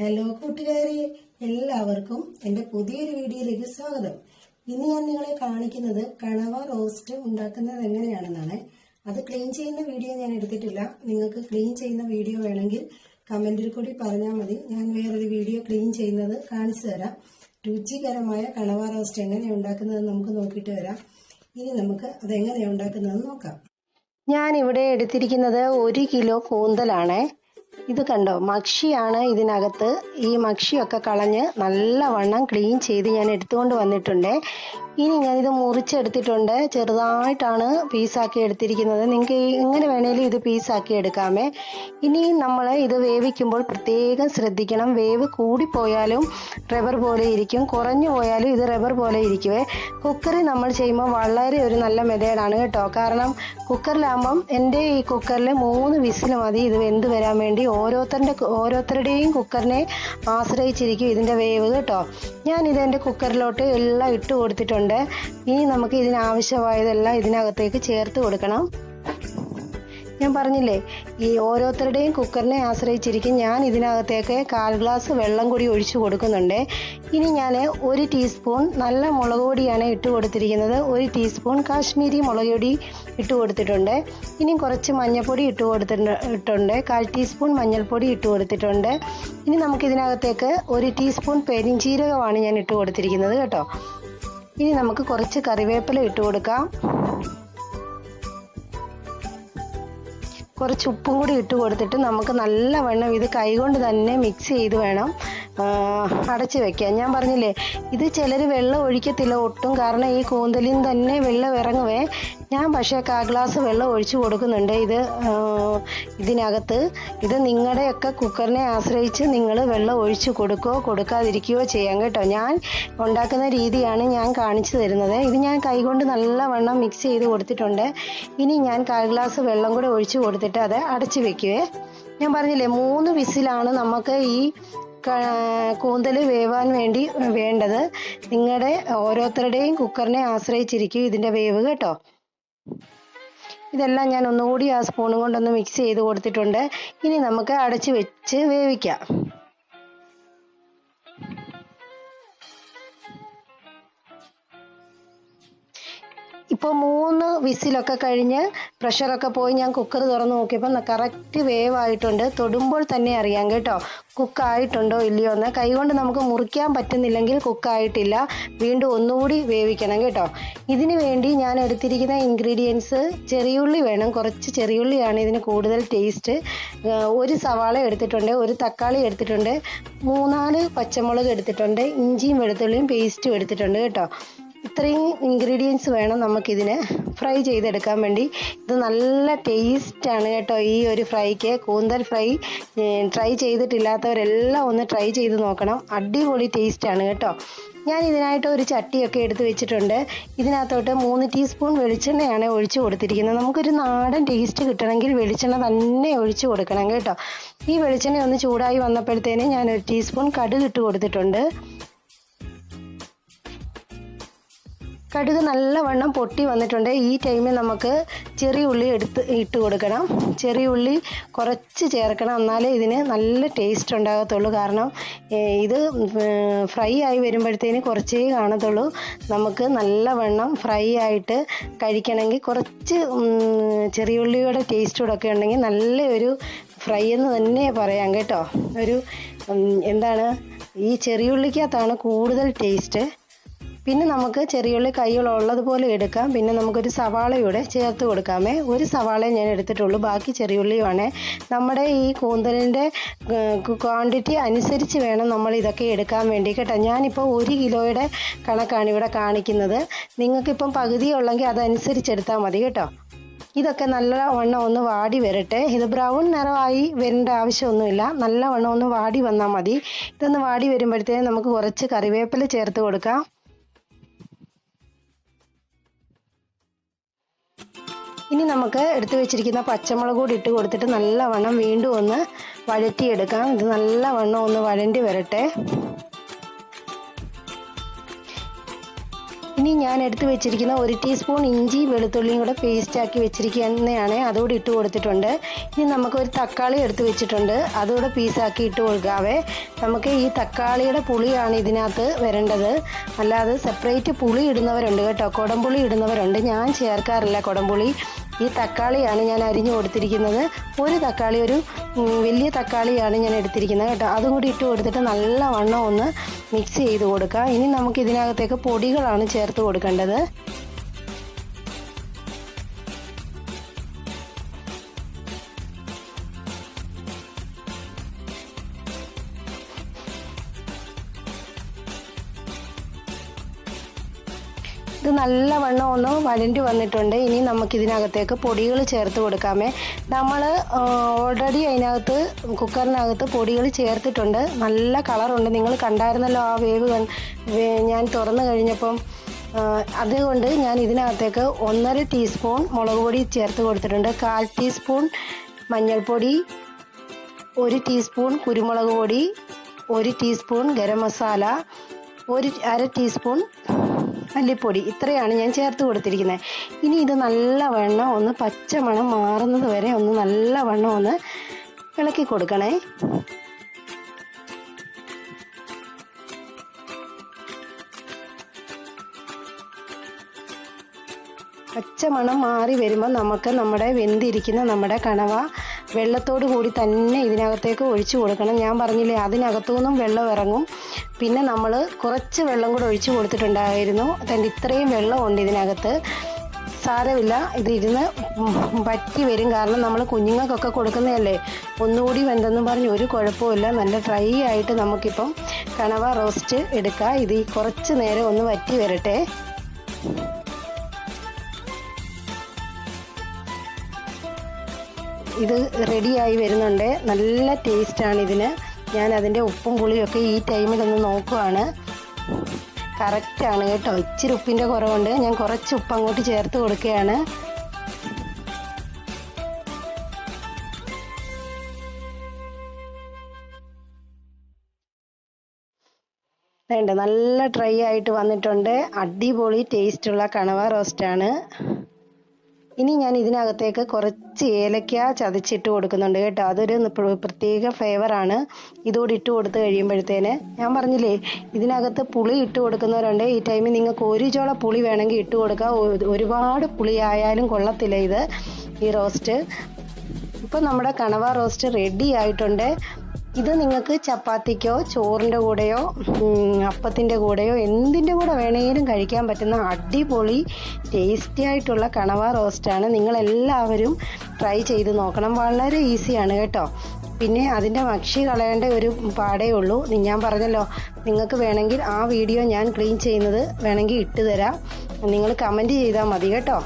Hello കൂട്ടുകാരെ, എല്ലാവർക്കും എൻ്റെ പുതിയൊരു വീഡിയോയിലേക്ക് സ്വാഗതം. ഇന്ന് ഞാൻ നിങ്ങളെ കാണിക്കുന്നത് കണവ റോസ്റ്റ് ഉണ്ടാക്കുന്നത് എങ്ങനെയാണെന്നാണ്. അത് ക്ലീൻ ചെയ്യുന്ന വീഡിയോ ഞാൻ എടുത്തിട്ടില്ല. നിങ്ങൾക്ക് ക്ലീൻ ചെയ്യുന്ന വീഡിയോ വേണമെങ്കിൽ കമന്റിൽ കൂടി പറഞ്ഞാൽ മതി. ഞാൻ വേറൊരു വീഡിയോ ക്ലീൻ ചെയ്യുന്നത് കാണിച്ചു തരാം. രുചികരമായ കണവ റോസ്റ്റ് എങ്ങനെയാണ് ഉണ്ടാക്കുന്നതെന്ന് നമുക്ക് നോക്കിയിട്ട് വരാം. ഇനി നമുക്ക് അതെങ്ങനെയാണ് ഉണ്ടാക്കുന്നതെന്ന് നോക്കാം. ഞാൻ ഇവിടെ എടുത്തിരിക്കുന്നത് 1 കിലോ കൂന്തലാണ്. ഇത് കണ്ടോ, മക്ഷിയാണ് ഇതിനകത്ത്. ഈ മക്ഷിയൊക്കെ കളഞ്ഞ് നല്ലവണ്ണം ക്ലീൻ ചെയ്ത് ഞാൻ എടുത്തുകൊണ്ട് വന്നിട്ടുണ്ട്. ഇനി ഞാനിത് മുറിച്ചെടുത്തിട്ടുണ്ട്. ചെറുതായിട്ടാണ് പീസാക്കി എടുത്തിരിക്കുന്നത്. നിങ്ങൾക്ക് എങ്ങനെ വേണേലും ഇത് പീസാക്കി എടുക്കാമേ. ഇനി നമ്മൾ ഇത് വേവിക്കുമ്പോൾ പ്രത്യേകം ശ്രദ്ധിക്കണം. വേവ് കൂടിപ്പോയാലും റബ്ബർ പോലെ ഇരിക്കും, കുറഞ്ഞു പോയാലും ഇത് റബ്ബർ പോലെ ഇരിക്കുവേ. കുക്കറിൽ നമ്മൾ ചെയ്യുമ്പോൾ വളരെ ഒരു നല്ല മെത്തേഡാണ് കേട്ടോ. കാരണം കുക്കറിലാകുമ്പം എൻ്റെ ഈ കുക്കറിൽ 3 വിസിൽ മതി ഇത് വെന്ത് വരാൻ വേണ്ടി. ഓരോരുത്തരുടെയും കുക്കറിനെ ആശ്രയിച്ചിരിക്കും ഇതിൻ്റെ വേവ് കേട്ടോ. ഞാനിത് എൻ്റെ കുക്കറിലോട്ട് എല്ലാം ഇട്ട് കൊടുത്തിട്ടുണ്ട്. ഇനി നമുക്ക് ഇതിനാവശ്യമായതെല്ലാം ഇതിനകത്തേക്ക് ചേർത്ത് കൊടുക്കണം. ഞാൻ പറഞ്ഞില്ലേ, ഈ ഓരോരുത്തരുടെയും കുക്കറിനെ ആശ്രയിച്ചിരിക്കും. ഞാൻ ഇതിനകത്തേക്ക് 1/4 ഗ്ലാസ് വെള്ളം കൂടി ഒഴിച്ചു കൊടുക്കുന്നുണ്ട്. ഇനി ഞാൻ 1 ടീസ്പൂൺ നല്ല മുളക് പൊടിയാണ് ഇട്ട് കൊടുത്തിരിക്കുന്നത്. 1 ടീസ്പൂൺ കാശ്മീരി മുളക് പൊടി ഇട്ട് കൊടുത്തിട്ടുണ്ട്. ഇനി കുറച്ച് മഞ്ഞൾപ്പൊടി ഇട്ട് കൊടുത്തിട്ടുണ്ട്. 1/4 ടീസ്പൂൺ മഞ്ഞൾപ്പൊടി ഇട്ട് കൊടുത്തിട്ടുണ്ട്. ഇനി നമുക്കിതിനകത്തേക്ക് 1 ടീസ്പൂൺ പെരിഞ്ചീരകമാണ് ഞാൻ ഇട്ട് കൊടുത്തിരിക്കുന്നത് കേട്ടോ. ഇനി നമുക്ക് കുറച്ച് കറിവേപ്പില ഇട്ട് കൊടുക്കാം. കുറച്ച് ഉപ്പും കൂടി ഇട്ട് കൊടുത്തിട്ട് നമുക്ക് നല്ലവണ്ണം ഇത് കൈകൊണ്ട് തന്നെ മിക്സ് ചെയ്ത് വേണം അടച്ചു വെക്കാൻ. ഞാൻ പറഞ്ഞില്ലേ, ഇത് ചിലർ വെള്ളം ഒഴിക്കത്തില്ല ഒട്ടും. കാരണം ഈ കൂന്തലിൽ നിന്ന് തന്നെ വെള്ളം ഇറങ്ങുവേ. ഞാൻ പക്ഷേ 1/4 ഗ്ലാസ് വെള്ളം ഒഴിച്ചു കൊടുക്കുന്നുണ്ട് ഇതിനകത്ത്. ഇത് നിങ്ങളുടെയൊക്കെ കുക്കറിനെ ആശ്രയിച്ച് നിങ്ങൾ വെള്ളം ഒഴിച്ചു കൊടുക്കുകയോ കൊടുക്കാതിരിക്കുകയോ ചെയ്യാം കേട്ടോ. ഞാൻ ഉണ്ടാക്കുന്ന രീതിയാണ് ഞാൻ കാണിച്ചു തരുന്നത്. ഇത് ഞാൻ കൈകൊണ്ട് നല്ലവണ്ണം മിക്സ് ചെയ്ത് കൊടുത്തിട്ടുണ്ട്. ഇനി ഞാൻ 1/4 ഗ്ലാസ് വെള്ളം കൂടെ ഒഴിച്ചു കൊടുത്തിട്ട് അത് അടച്ചു വെക്കുവേ. ഞാൻ പറഞ്ഞില്ലേ, 3 വിസിലാണ് നമുക്ക് ഈ കൂന്തൽ വേവാൻ വേണ്ടി വേണ്ടത്. നിങ്ങളുടെ ഓരോരുത്തരുടെയും കുക്കറിനെ ആശ്രയിച്ചിരിക്കും ഇതിൻ്റെ വേവ് കേട്ടോ. ഇതെല്ലാം ഞാൻ ഒന്നുകൂടി ആ സ്പൂണും കൊണ്ടൊന്ന് മിക്സ് ചെയ്ത് കൊടുത്തിട്ടുണ്ട്. ഇനി നമുക്ക് അടച്ചു വെച്ച് വേവിക്കാം. ഇപ്പോൾ 3 വിസിലൊക്കെ കഴിഞ്ഞ് പ്രഷറൊക്കെ പോയി ഞാൻ കുക്കർ തുറന്ന് നോക്കിയപ്പോൾ കറക്റ്റ് വേവായിട്ടുണ്ട്. തൊടുമ്പോൾ തന്നെ അറിയാം കേട്ടോ കുക്കായിട്ടുണ്ടോ ഇല്ലയോ എന്ന്. കൈകൊണ്ട് നമുക്ക് മുറിക്കാൻ പറ്റുന്നില്ലെങ്കിൽ കുക്കായിട്ടില്ല. വീണ്ടും ഒന്നുകൂടി വേവിക്കണം കേട്ടോ. ഇതിന് വേണ്ടി ഞാൻ എടുത്തിരിക്കുന്ന ഇൻഗ്രീഡിയൻസ് ചെറിയുള്ളി വേണം. കുറച്ച് ചെറിയുള്ളിയാണ് ഇതിന് കൂടുതൽ ടേസ്റ്റ്. 1 സവാള എടുത്തിട്ടുണ്ട്, 1 തക്കാളി എടുത്തിട്ടുണ്ട്, 3-4 പച്ചമുളക് എടുത്തിട്ടുണ്ട്, ഇഞ്ചിയും വെളുത്തുള്ളിയും പേസ്റ്റും എടുത്തിട്ടുണ്ട് കേട്ടോ. ഇത്രയും ഇൻഗ്രീഡിയൻസ് വേണം നമുക്കിതിന് ഫ്രൈ ചെയ്തെടുക്കാൻ വേണ്ടി. ഇത് നല്ല ടേസ്റ്റാണ് കേട്ടോ ഈ ഒരു ഫ്രൈക്ക്. കൂന്തൽ ഫ്രൈ ട്രൈ ചെയ്തിട്ടില്ലാത്തവരെല്ലാം ഒന്ന് ട്രൈ ചെയ്ത് നോക്കണം. അടിപൊളി ടേസ്റ്റാണ് കേട്ടോ. ഞാൻ ഇതിനായിട്ട് ഒരു ചട്ടിയൊക്കെ എടുത്ത് വെച്ചിട്ടുണ്ട്. ഇതിനകത്തോട്ട് 3 ടീസ്പൂൺ വെളിച്ചെണ്ണയാണ് ഒഴിച്ചു കൊടുത്തിരിക്കുന്നത്. നമുക്കൊരു നാടൻ ടേസ്റ്റ് കിട്ടണമെങ്കിൽ വെളിച്ചെണ്ണ തന്നെ ഒഴിച്ചു കൊടുക്കണം കേട്ടോ. ഈ വെളിച്ചെണ്ണ ഒന്ന് ചൂടായി വന്നപ്പോഴത്തേന് ഞാൻ 1 ടീസ്പൂൺ കടുക് ഇട്ട് കൊടുത്തിട്ടുണ്ട്. കടുക് നല്ലവണ്ണം പൊട്ടി വന്നിട്ടുണ്ട്. ഈ ടൈമിൽ നമുക്ക് ചെറിയ ഉള്ളി ഇട്ട് കൊടുക്കണം. ചെറിയ ഉള്ളി കുറച്ച് ചേർക്കണം, എന്നാലേ ഇതിന് നല്ല ടേസ്റ്റ് ഉണ്ടാകത്തുള്ളൂ. കാരണം ഇത് ഫ്രൈ ആയി വരുമ്പോഴത്തേന് കുറച്ചേ കാണത്തുള്ളൂ. നമുക്ക് നല്ലവണ്ണം ഫ്രൈ ആയിട്ട് കഴിക്കണമെങ്കിൽ കുറച്ച് ചെറിയ ഉള്ളിയുടെ ടേസ്റ്റ് കൂടെ ഒക്കെ ഉണ്ടെങ്കിൽ നല്ലൊരു ഫ്രൈ എന്ന് തന്നെ പറയാം കേട്ടോ. എന്താണ്, ഈ ചെറിയ ഉള്ളിക്കകത്താണ് കൂടുതൽ ടേസ്റ്റ്. പിന്നെ നമുക്ക് ചെറിയുള്ളി കൈകളുള്ളതുപോലെ എടുക്കാം. പിന്നെ നമുക്കൊരു സവാളയൂടെ ചേർത്ത് കൊടുക്കാമേ. 1 സവാളയെ ഞാൻ എടുത്തിട്ടുള്ളൂ, ബാക്കി ചെറിയുള്ളിയുമാണ്. നമ്മുടെ ഈ കൂന്തലിൻ്റെ ക്വാണ്ടിറ്റി അനുസരിച്ച് വേണം നമ്മൾ ഇതൊക്കെ എടുക്കാൻ വേണ്ടി കേട്ടോ. ഞാനിപ്പോൾ 1 കിലോയുടെ കണക്കാണ് ഇവിടെ കാണിക്കുന്നത്. നിങ്ങൾക്കിപ്പം പകുതി ഉള്ളെങ്കിൽ അതനുസരിച്ചെടുത്താൽ മതി കേട്ടോ. ഇതൊക്കെ നല്ലവണ്ണം ഒന്ന് വാടി വരട്ടെ. ഇത് ബ്രൗൺ നിറമായി വരേണ്ട ആവശ്യമൊന്നുമില്ല. നല്ലവണ്ണം ഒന്ന് വാടി വന്നാൽ മതി. ഇതൊന്ന് വാടി വരുമ്പോഴത്തേനും നമുക്ക് കുറച്ച് കറിവേപ്പില ചേർത്ത് കൊടുക്കാം. ഇനി നമുക്ക് എടുത്തു വെച്ചിരിക്കുന്ന പച്ചമുളക് കൂടി ഇട്ട് കൊടുത്തിട്ട് നല്ലവണ്ണം വീണ്ടും ഒന്ന് വഴറ്റിയെടുക്കാം. ഇത് നല്ലവണ്ണം ഒന്ന് വഴണ്ടി വരട്ടെ. ഇനി ഞാൻ എടുത്തു വെച്ചിരിക്കുന്ന 1 ടീസ്പൂൺ ഇഞ്ചി വെളുത്തുള്ളിയും കൂടെ പേസ്റ്റ് ആക്കി വെച്ചിരിക്കുന്നതാണ്, അതുകൂടി ഇട്ട് കൊടുത്തിട്ടുണ്ട്. ഇനി നമുക്കൊരു തക്കാളി എടുത്ത് വെച്ചിട്ടുണ്ട്, അതുകൂടെ പീസാക്കി ഇട്ട് കൊടുക്കാവേ. നമുക്ക് ഈ തക്കാളിയുടെ പുളിയാണ് ഇതിനകത്ത് വരേണ്ടത്, അല്ലാതെ സെപ്പറേറ്റ് പുളി ഇടുന്നവരുണ്ട് കേട്ടോ, കുടംപുളി ഇടുന്നവരുണ്ട്. ഞാൻ ചേർക്കാറില്ല കുടംപുളി. ഈ തക്കാളിയാണ് ഞാൻ അരിഞ്ഞു കൊടുത്തിരിക്കുന്നത്. ഒരു തക്കാളി, ഒരു വലിയ തക്കാളിയാണ് ഞാൻ എടുത്തിരിക്കുന്നത് കേട്ടോ. അതും കൂടി ഇട്ട് കൊടുത്തിട്ട് നല്ലവണ്ണം ഒന്ന് മിക്സ് ചെയ്ത് കൊടുക്കാം. ഇനി നമുക്ക് ഇതിനകത്തേക്ക് പൊടികളാണ് ചേർത്ത് കൊടുക്കേണ്ടത്. ഇത് നല്ലവണ്ണം ഒന്ന് വഴണ്ടി വന്നിട്ടുണ്ട്. ഇനി നമുക്കിതിനകത്തേക്ക് പൊടികൾ ചേർത്ത് കൊടുക്കാമേ. നമ്മൾ ഓൾറെഡി അതിനകത്ത് കുക്കറിനകത്ത് പൊടികൾ ചേർത്തിട്ടുണ്ട്. നല്ല കളറുണ്ട്, നിങ്ങൾ കണ്ടായിരുന്നല്ലോ ആ വേവ് ഞാൻ തുറന്നു കഴിഞ്ഞപ്പം. അതുകൊണ്ട് ഞാൻ ഇതിനകത്തേക്ക് 1.5 ടീസ്പൂൺ മുളക് പൊടി ചേർത്ത് കൊടുത്തിട്ടുണ്ട്, 1/4 ടീസ്പൂൺ മഞ്ഞൾപ്പൊടി, 1 ടീസ്പൂൺ കുരുമുളക് പൊടി, 1 ടീസ്പൂൺ ഗരം മസാല, 1/2 ടീസ്പൂൺ മല്ലിപ്പൊടി. ഇത്രയാണ് ഞാൻ ചേർത്ത് കൊടുത്തിരിക്കുന്നത്. ഇനി ഇത് നല്ലവണ്ണം ഒന്ന് പച്ചമണം മാറുന്നത് വരെ ഒന്ന് നല്ലവണ്ണം ഒന്ന് ഇളക്കി കൊടുക്കണേ. പച്ചമണം മാറി വരുമ്പോൾ നമുക്ക് നമ്മുടെ വെന്തിരിക്കുന്ന നമ്മുടെ കണവ വെള്ളത്തോട് കൂടി തന്നെ ഇതിനകത്തേക്ക് ഒഴിച്ചു കൊടുക്കണം. ഞാൻ പറഞ്ഞില്ലേ, അതിനകത്തുനിന്നും വെള്ളം ഇറങ്ങും. പിന്നെ നമ്മൾ കുറച്ച് വെള്ളം കൂടെ ഒഴിച്ചു കൊടുത്തിട്ടുണ്ടായിരുന്നു. അതിൻ്റെ ഇത്രയും വെള്ളമുണ്ട് ഇതിനകത്ത്. സാരമില്ല, ഇതിരുന്ന് വറ്റി വരും. കാരണം നമ്മൾ കുഞ്ഞുങ്ങൾക്കൊക്കെ കൊടുക്കുന്നതല്ലേ. ഒന്നുകൂടി വെന്തെന്നും പറഞ്ഞ് ഒരു കുഴപ്പമില്ല. നല്ല ഡ്രൈ ആയിട്ട് നമുക്കിപ്പം കണവ റോസ്റ്റ് എടുക്കാം. ഇത് കുറച്ച് നേരം ഒന്ന് വറ്റി വരട്ടെ. ഇത് റെഡിയായി വരുന്നുണ്ട്. നല്ല ടേസ്റ്റാണ് ഇതിന്. ഞാൻ അതിൻ്റെ ഉപ്പും പുളിയൊക്കെ ഈ ടൈമിലൊന്ന് നോക്കുവാണ്. കറക്റ്റാണ് കേട്ടോ. ഇച്ചിരി ഉപ്പിൻ്റെ കുറവുണ്ട്, ഞാൻ കുറച്ച് ഉപ്പ് അങ്ങോട്ട് ചേർത്ത് കൊടുക്കുകയാണ്. വേണ്ട, നല്ല ഡ്രൈ ആയിട്ട് വന്നിട്ടുണ്ട്. അടിപൊളി ടേസ്റ്റുള്ള കണവ റോസ്റ്റാണ്. ഇനി ഞാൻ ഇതിനകത്തേക്ക് കുറച്ച് ഏലക്ക ചതച്ചിട്ട് കൊടുക്കുന്നുണ്ട് കേട്ടോ. അതൊരു പ്രത്യേക ഫ്ലേവറാണ്. ഇതുകൂടി ഇട്ട് കൊടുത്ത് കഴിയുമ്പോഴത്തേന്, ഞാൻ പറഞ്ഞില്ലേ ഇതിനകത്ത് പുളി ഇട്ട് കൊടുക്കുന്നവരുണ്ട്. ഈ ടൈമിൽ നിങ്ങൾക്ക് ഒരു ചോള പുളി വേണമെങ്കിൽ ഇട്ട് കൊടുക്കാം. ഒരുപാട് പുളി ആയാലും കൊള്ളത്തില്ല ഈ റോസ്റ്റ്. ഇപ്പം നമ്മുടെ കണവ റോസ്റ്റ് റെഡി ആയിട്ടുണ്ട്. ഇത് നിങ്ങൾക്ക് ചപ്പാത്തിക്കോ ചോറിൻ്റെ കൂടെയോ അപ്പത്തിൻ്റെ കൂടെയോ എന്തിൻ്റെ കൂടെ വേണമെങ്കിലും കഴിക്കാൻ പറ്റുന്ന അടിപൊളി ടേസ്റ്റി ആയിട്ടുള്ള കണവ റോസ്റ്റാണ്. നിങ്ങളെല്ലാവരും ട്രൈ ചെയ്ത് നോക്കണം. വളരെ ഈസിയാണ് കേട്ടോ. പിന്നെ അതിൻ്റെ മക്ഷി കളയേണ്ട ഒരു പാടേ ഉള്ളൂ. ഞാൻ പറഞ്ഞല്ലോ, നിങ്ങൾക്ക് വേണമെങ്കിൽ ആ വീഡിയോ ഞാൻ ക്ലീൻ ചെയ്യുന്നത് വേണമെങ്കിൽ ഇട്ട് തരാം. നിങ്ങൾ കമൻറ്റ് ചെയ്താൽ മതി കേട്ടോ.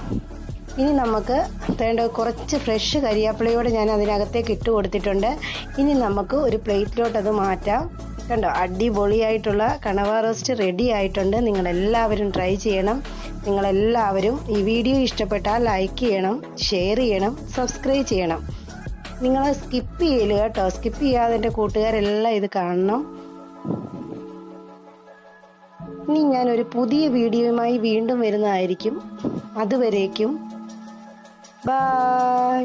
ഇനി നമുക്ക് വേണ്ട കുറച്ച് ഫ്രഷ് കരിയാപ്പിലയോടെ ഞാൻ അതിനകത്തേക്ക് ഇട്ട് കൊടുത്തിട്ടുണ്ട്. ഇനി നമുക്ക് ഒരു പ്ലേറ്റിലോട്ട് അത് മാറ്റാം. കണ്ടോ, അടിപൊളിയായിട്ടുള്ള കണവ റോസ്റ്റ് റെഡി ആയിട്ടുണ്ട്. നിങ്ങളെല്ലാവരും ട്രൈ ചെയ്യണം. നിങ്ങളെല്ലാവരും ഈ വീഡിയോ ഇഷ്ടപ്പെട്ടാൽ ലൈക്ക് ചെയ്യണം, ഷെയർ ചെയ്യണം, സബ്സ്ക്രൈബ് ചെയ്യണം. നിങ്ങൾ സ്കിപ്പ് ചെയ്യല് കേട്ടോ. സ്കിപ്പ് ചെയ്യാതെ എൻ്റെ കൂട്ടുകാരെല്ലാം ഇത് കാണണം. ഇനി ഞാനൊരു പുതിയ വീഡിയോയുമായി വീണ്ടും വരുന്നതായിരിക്കും. അതുവരേക്കും ബൈ.